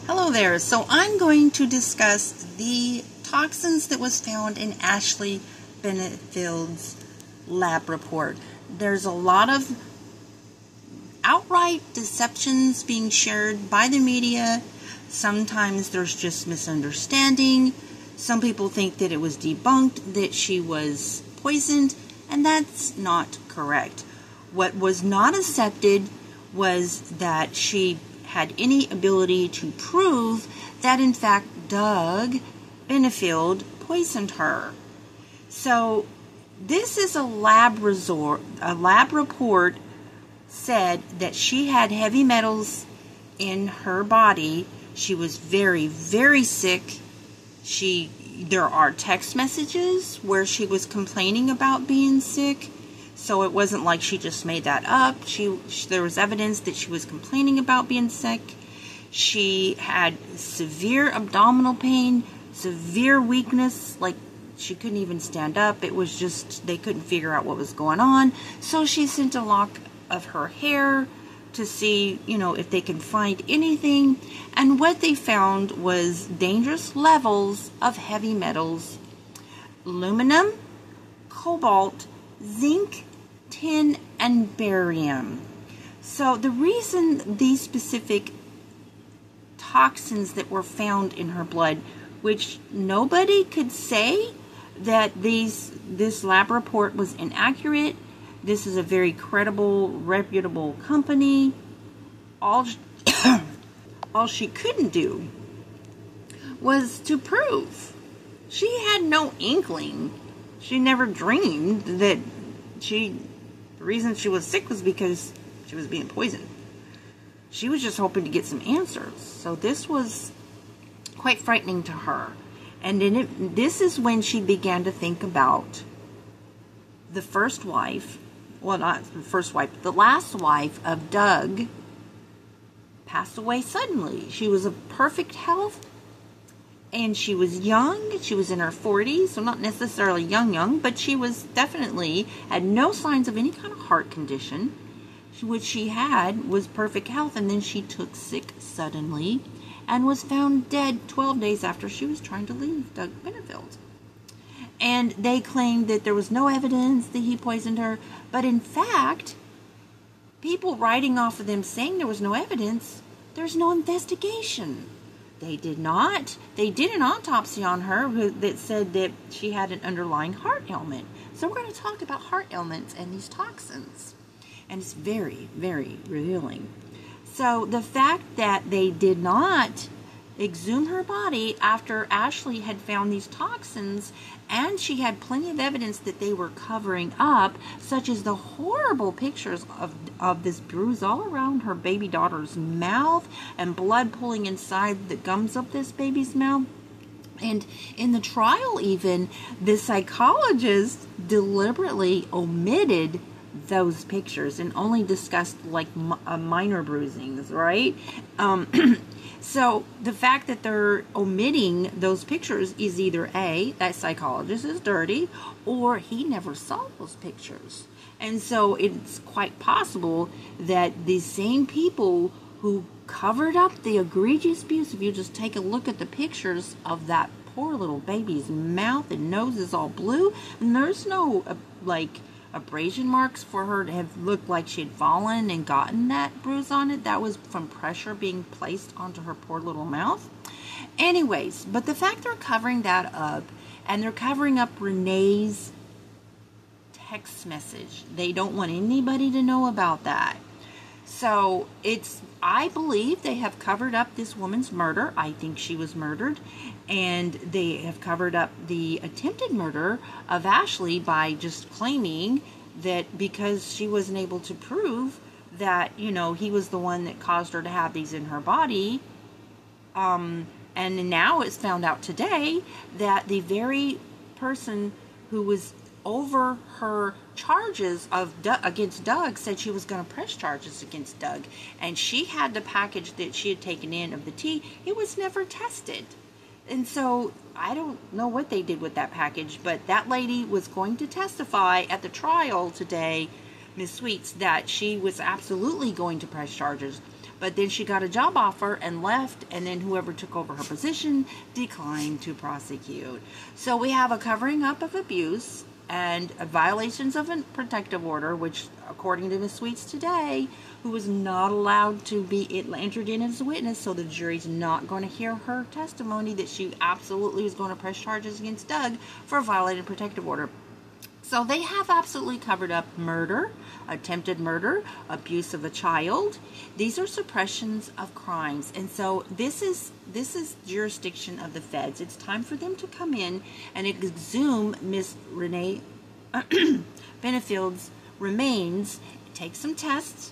Hello there. So I'm going to discuss the toxins that was found in Ashley Benefields' lab report. There's a lot of outright deceptions being shared by the media. Sometimes there's just misunderstanding. Some people think that it was debunked, that she was poisoned, and that's not correct. What was not accepted was that she had any ability to prove that in fact Doug Benefield poisoned her. So this is a lab report said that she had heavy metals in her body. She was very, very sick. There are text messages where she was complaining about being sick. So it wasn't like she just made that up. There was evidence that she was complaining about being sick. She had severe abdominal pain, severe weakness, like she couldn't even stand up. It was just, they couldn't figure out what was going on. So she sent a lock of her hair to see, if they can find anything. And what they found was dangerous levels of heavy metals: aluminum, cobalt, zinc, tin, and barium. So the reason these specific toxins that were found in her blood, which nobody could say that this lab report was inaccurate. This is a very credible, reputable company. All she couldn't do was to prove. She had no inkling. She never dreamed that the reason she was sick was because she was being poisoned. She was just hoping to get some answers. So this was quite frightening to her. And then this is when she began to think about the first wife, well, not the first wife, the last wife of Doug passed away suddenly. She was of perfect health. And she was young. She was in her 40s, so not necessarily young, but she was definitely had no signs of any kind of heart condition. What she had was perfect health, and then she took sick suddenly and was found dead 12 days after she was trying to leave Doug Benefield. And they claimed that there was no evidence that he poisoned her, but in fact, people writing off of them saying there was no evidence, there's no investigation. They did not. They did an autopsy on her that said that she had an underlying heart ailment. So we're going to talk about heart ailments and these toxins. And it's very, very revealing. So the fact that they did not exhume her body after Ashley had found these toxins, and she had plenty of evidence that they were covering up, such as the horrible pictures of this bruise all around her baby daughter's mouth and blood pooling inside the gums of this baby's mouth. And in the trial even, the psychologist deliberately omitted those pictures and only discussed like minor bruisings, right? So the fact that they're omitting those pictures is either A, that psychologist is dirty, or he never saw those pictures. And so it's quite possible that these same people who covered up the egregious abuse, if you just take a look at the pictures of that poor little baby's mouth and nose is all blue, and there's no abrasion marks for her to have looked like she had fallen and gotten that bruise on it. That was from pressure being placed onto her poor little mouth. Anyways, but the fact they're covering that up, and they're covering up Renee's text message, they don't want anybody to know about that. So I believe they have covered up this woman's murder. I think she was murdered. And they have covered up the attempted murder of Ashley by just claiming that because she wasn't able to prove that, he was the one that caused her to have these in her body. And now it's found out today that the very person who was over her charges against Doug said she was going to press charges against Doug, and she had the package that she had taken in of the tea. It was never tested, and so I don't know what they did with that package, but that lady was going to testify at the trial today, Miss Sweets, that she was absolutely going to press charges. But then she got a job offer and left, and then whoever took over her position declined to prosecute. So we have a covering up of abuse and violations of a protective order, which according to Ms. Sweets today, who was not allowed to be entered in as a witness, so the jury's not going to hear her testimony that she absolutely was going to press charges against Doug for violating protective order. So they have absolutely covered up murder, attempted murder, abuse of a child. These are suppressions of crimes. And so this is jurisdiction of the feds. It's time for them to come in and exhume Miss Renee Benefields' remains, take some tests,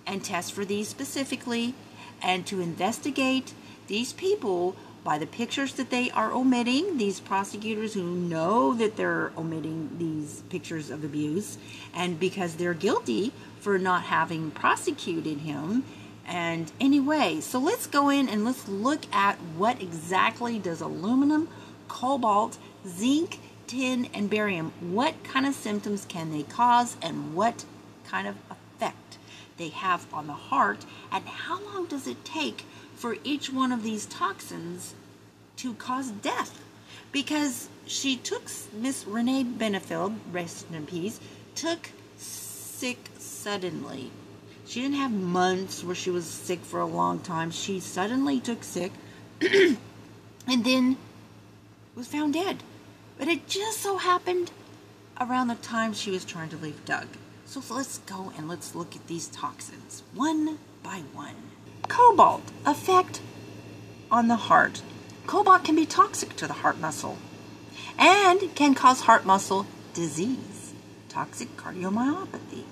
and test for these specifically, and to investigate these people by the pictures that they are omitting, these prosecutors who know that they're omitting these pictures of abuse, and because they're guilty for not having prosecuted him. And anyway, so let's go in and let's look at what exactly does aluminum, cobalt, zinc, tin, and barium, what kind of symptoms can they cause, and what kind of effect they have on the heart, and how long does it take for each one of these toxins to cause death? Because she took, Miss Renee Benefield, rest in peace, took sick suddenly. She didn't have months where she was sick for a long time. She suddenly took sick and then was found dead. But it just so happened around the time she was trying to leave Doug. So let's go and let's look at these toxins one by one. Cobalt, effect on the heart. Cobalt can be toxic to the heart muscle and can cause heart muscle disease, toxic cardiomyopathy.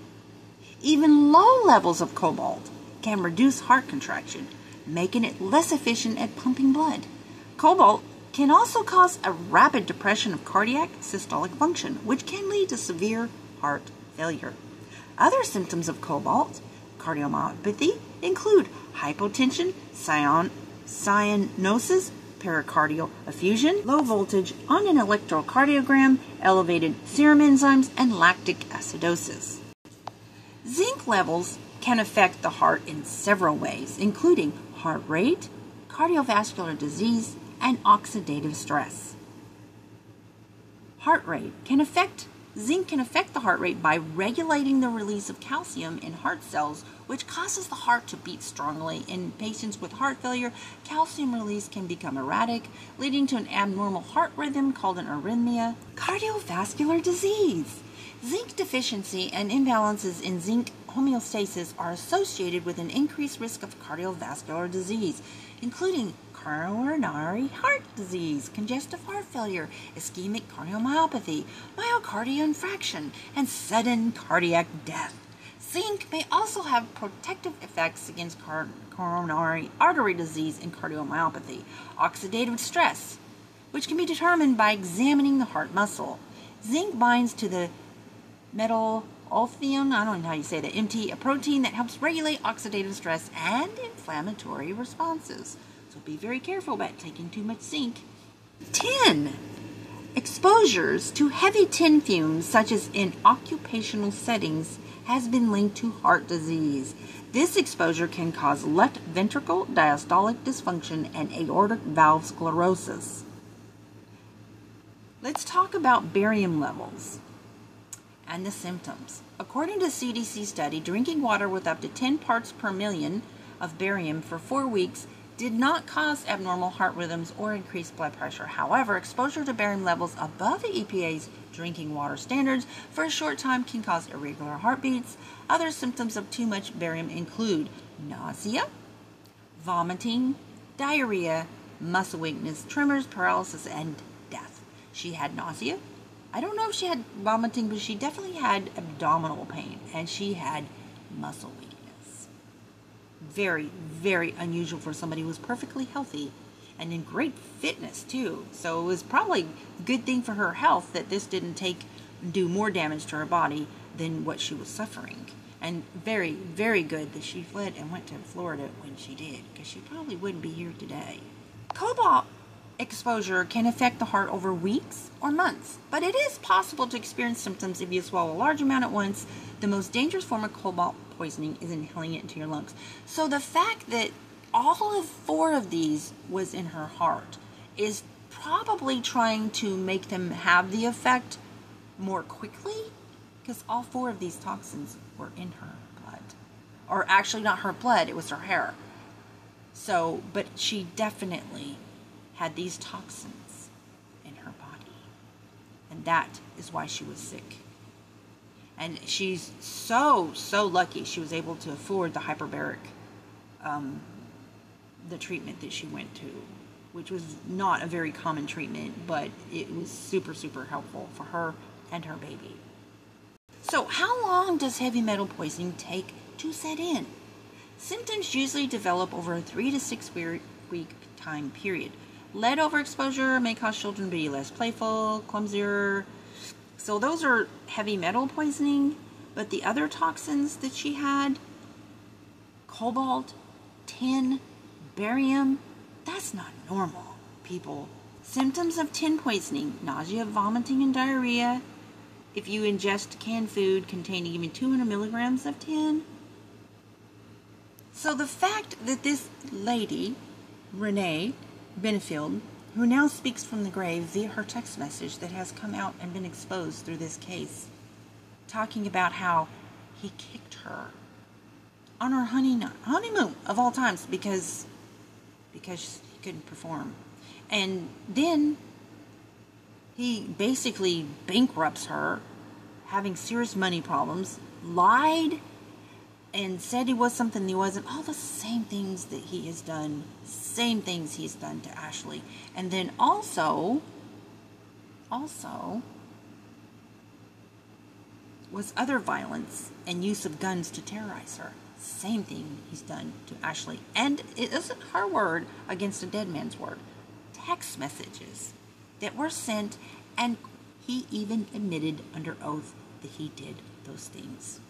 Even low levels of cobalt can reduce heart contraction, making it less efficient at pumping blood. Cobalt can also cause a rapid depression of cardiac systolic function, which can lead to severe heart failure. Other symptoms of cobalt cardiomyopathy include hypotension, cyanosis, pericardial effusion, low voltage on an electrocardiogram, elevated serum enzymes, and lactic acidosis. Zinc levels can affect the heart in several ways, including heart rate, cardiovascular disease, and oxidative stress. Heart rate can affect Zinc can affect the heart rate by regulating the release of calcium in heart cells, which causes the heart to beat strongly. In patients with heart failure, calcium release can become erratic, leading to an abnormal heart rhythm called an arrhythmia. Cardiovascular disease. Zinc deficiency and imbalances in zinc homeostasis are associated with an increased risk of cardiovascular disease, including coronary heart disease, congestive heart failure, ischemic cardiomyopathy, myocardial infarction, and sudden cardiac death. Zinc may also have protective effects against coronary artery disease and cardiomyopathy. Oxidative stress, which can be determined by examining the heart muscle. Zinc binds to the metallothionein, I don't know how you say that, MT, a protein that helps regulate oxidative stress and inflammatory responses. So be very careful about taking too much zinc. Tin. Exposures to heavy tin fumes, such as in occupational settings, has been linked to heart disease. This exposure can cause left ventricle diastolic dysfunction and aortic valve sclerosis. Let's talk about barium levels and the symptoms. According to CDC study, drinking water with up to 10 parts per million of barium for 4 weeks did not cause abnormal heart rhythms or increased blood pressure. However, exposure to barium levels above the EPA's drinking water standards for a short time can cause irregular heartbeats. Other symptoms of too much barium include nausea, vomiting, diarrhea, muscle weakness, tremors, paralysis, and death. She had nausea. I don't know if she had vomiting, but she definitely had abdominal pain, and she had muscle weakness. Very, very unusual for somebody who was perfectly healthy and in great fitness too. So it was probably a good thing for her health that this didn't do more damage to her body than what she was suffering. And very, very good that she fled and went to Florida when she did, because she probably wouldn't be here today. Cobalt exposure can affect the heart over weeks or months, but it is possible to experience symptoms if you swallow a large amount at once. The most dangerous form of cobalt poisoning is inhaling it into your lungs. So the fact that all of 4 of these was in her heart is probably trying to make them have the effect more quickly, because all 4 of these toxins were in her blood. Or actually not her blood, it was her hair. So, but she definitely had these toxins in her body. And that is why she was sick. And she's so lucky she was able to afford the hyperbaric, the treatment that she went to, which was not a very common treatment, but it was super helpful for her and her baby. So how long does heavy metal poisoning take to set in? Symptoms usually develop over a 3 to 6 week time period. Lead overexposure may cause children to be less playful, clumsier. So those are heavy metal poisoning, but the other toxins that she had, cobalt, tin, barium, that's not normal, people. Symptoms of tin poisoning: nausea, vomiting, and diarrhea. If you ingest canned food containing even 200 milligrams of tin. So the fact that this lady, Renee Benefield, who now speaks from the grave via her text message that has come out and been exposed through this case, talking about how he kicked her on her honeymoon of all times because he couldn't perform. And then he basically bankrupts her, having serious money problems, lied and said he was something he wasn't. All the same things that he has done, same things he's done to Ashley. And then also was other violence and use of guns to terrorize her. Same thing he's done to Ashley. And it isn't her word against a dead man's word. Text messages that were sent, and he even admitted under oath that he did those things.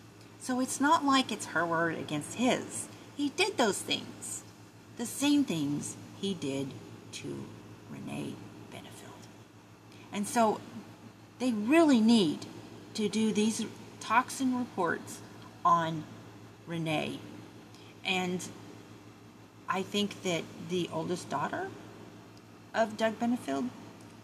So it's not like it's her word against his. He did those things. The same things he did to Renee Benefield. And so they really need to do these toxin reports on Renee. And I think that the oldest daughter of Doug Benefield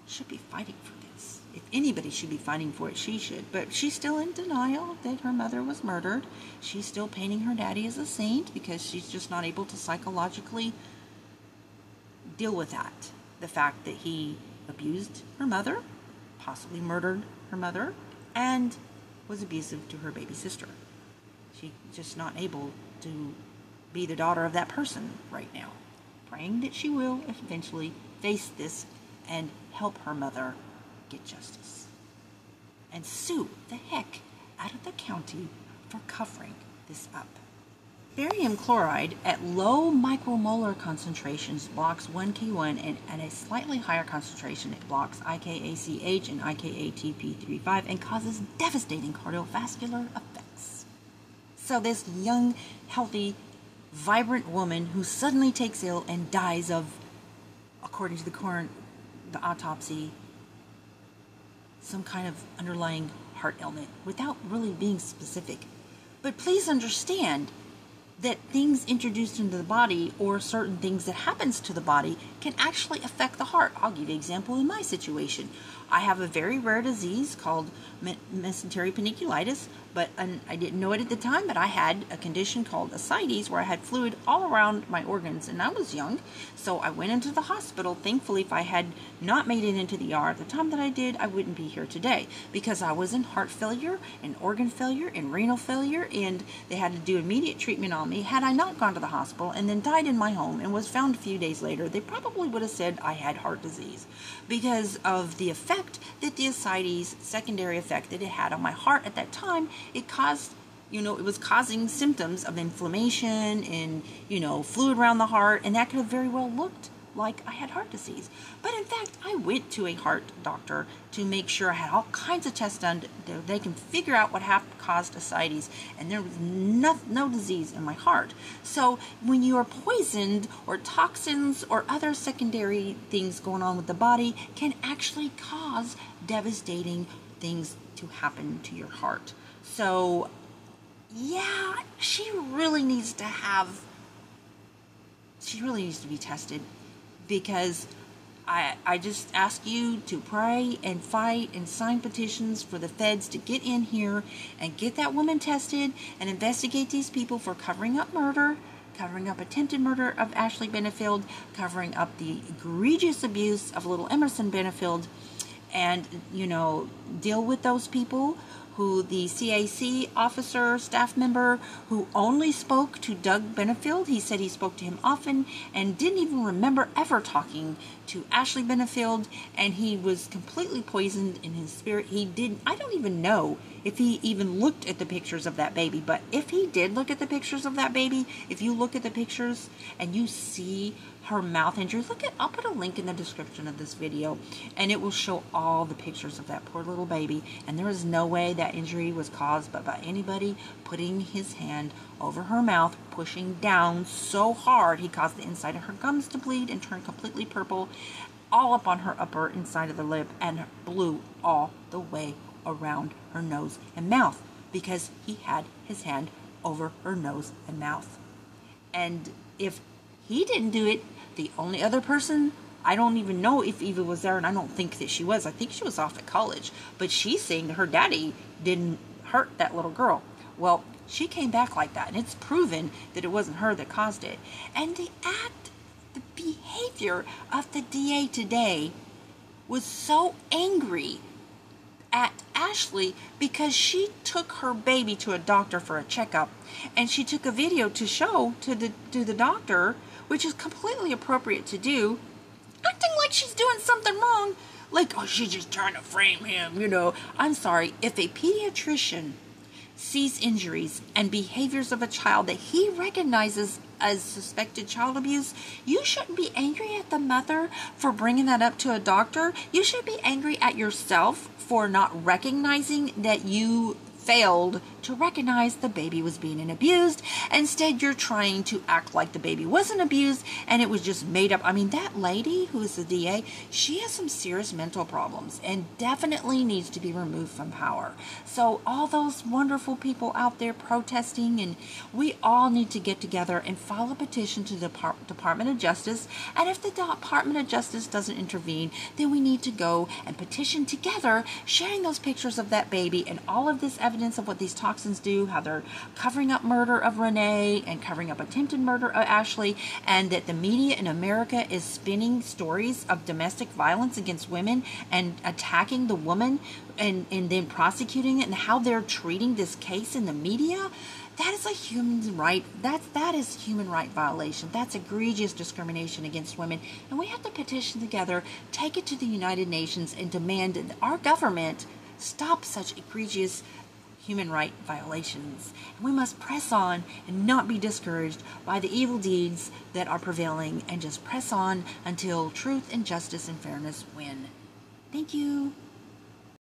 should be fighting for this. If anybody should be fighting for it, she should. But she's still in denial that her mother was murdered. She's still painting her daddy as a saint because she's just not able to psychologically deal with that. The fact that he abused her mother, possibly murdered her mother, and was abusive to her baby sister. She's just not able to be the daughter of that person right now. Praying that she will eventually face this and help her mother get justice. And sue the heck out of the county for covering this up. Barium chloride at low micromolar concentrations blocks 1K1, and at a slightly higher concentration it blocks IKACH and IKATP35 and causes devastating cardiovascular effects. So this young, healthy, vibrant woman who suddenly takes ill and dies of, according to the autopsy, some kind of underlying heart ailment without really being specific. But please understand that things introduced into the body or certain things that happens to the body can actually affect the heart. I'll give you an example in my situation. I have a very rare disease called mesenteric paniculitis, but I didn't know it at the time, but I had a condition called ascites where I had fluid all around my organs, and I was young, so I went into the hospital. Thankfully, if I had not made it into the ER at the time that I did, I wouldn't be here today because I was in heart failure and organ failure and renal failure, and they had to do immediate treatment on me. Had I not gone to the hospital and then died in my home and was found a few days later, they probably would have said I had heart disease because of the effect that the ascites, secondary effect that it had on my heart at that time. It caused, it was causing symptoms of inflammation and, fluid around the heart, and that could have very well looked like I had heart disease. But in fact, I went to a heart doctor to make sure I had all kinds of tests done. They can figure out what caused ascites, and there was no disease in my heart. So when you are poisoned, or toxins or other secondary things going on with the body can actually cause devastating things to happen to your heart. So yeah, she really needs to be tested, because I just ask you to pray and fight and sign petitions for the feds to get in here and get that woman tested and investigate these people for covering up murder, covering up attempted murder of Ashley Benefield, covering up the egregious abuse of little Emerson Benefield, and, deal with those people who the CAC officer, staff member, who only spoke to Doug Benefield. He said he spoke to him often and didn't even remember ever talking to Ashley Benefield, and he was completely poisoned in his spirit. I don't even know if he even looked at the pictures of that baby, but if he did look at the pictures of that baby, if you look at the pictures and you see her mouth injuries, I'll put a link in the description of this video, and it will show all the pictures of that poor little baby, and there is no way that injury was caused but by anybody putting his hand over her mouth, pushing down so hard he caused the inside of her gums to bleed and turn completely purple, all up on her upper inside of the lip, and blew all the way around her nose and mouth because he had his hand over her nose and mouth. And if he didn't do it, the only other person, I don't even know if Eva was there, and I don't think that she was. I think she was off at college. But she's saying that her daddy didn't hurt that little girl. Well, she came back like that, and it's proven that it wasn't her that caused it. And the behavior of the DA today was so angry at Ashley because she took her baby to a doctor for a checkup, and she took a video to show to the doctor, which is completely appropriate to do, acting like she's doing something wrong, like, oh, she's just trying to frame him, I'm sorry, if a pediatrician sees injuries and behaviors of a child that he recognizes as suspected child abuse, you shouldn't be angry at the mother for bringing that up to a doctor. You should be angry at yourself for not recognizing that you failed to recognize the baby was being abused. Instead, you're trying to act like the baby wasn't abused and it was just made up. I mean, that lady who is the DA, she has some serious mental problems and definitely needs to be removed from power. So all those wonderful people out there protesting, and we all need to get together and file a petition to the Department of Justice. And if the Department of Justice doesn't intervene, then we need to go and petition together, sharing those pictures of that baby and all of this evidence of what these toxins do, how they're covering up murder of Renee and covering up attempted murder of Ashley, and that the media in America is spinning stories of domestic violence against women and attacking the woman and then prosecuting it, and how they're treating this case in the media. That is a human right. That is human right violation. That's egregious discrimination against women. And we have to petition together, take it to the United Nations, and demand that our government stop such egregious human right violations. And we must press on and not be discouraged by the evil deeds that are prevailing, and just press on until truth and justice and fairness win. Thank you.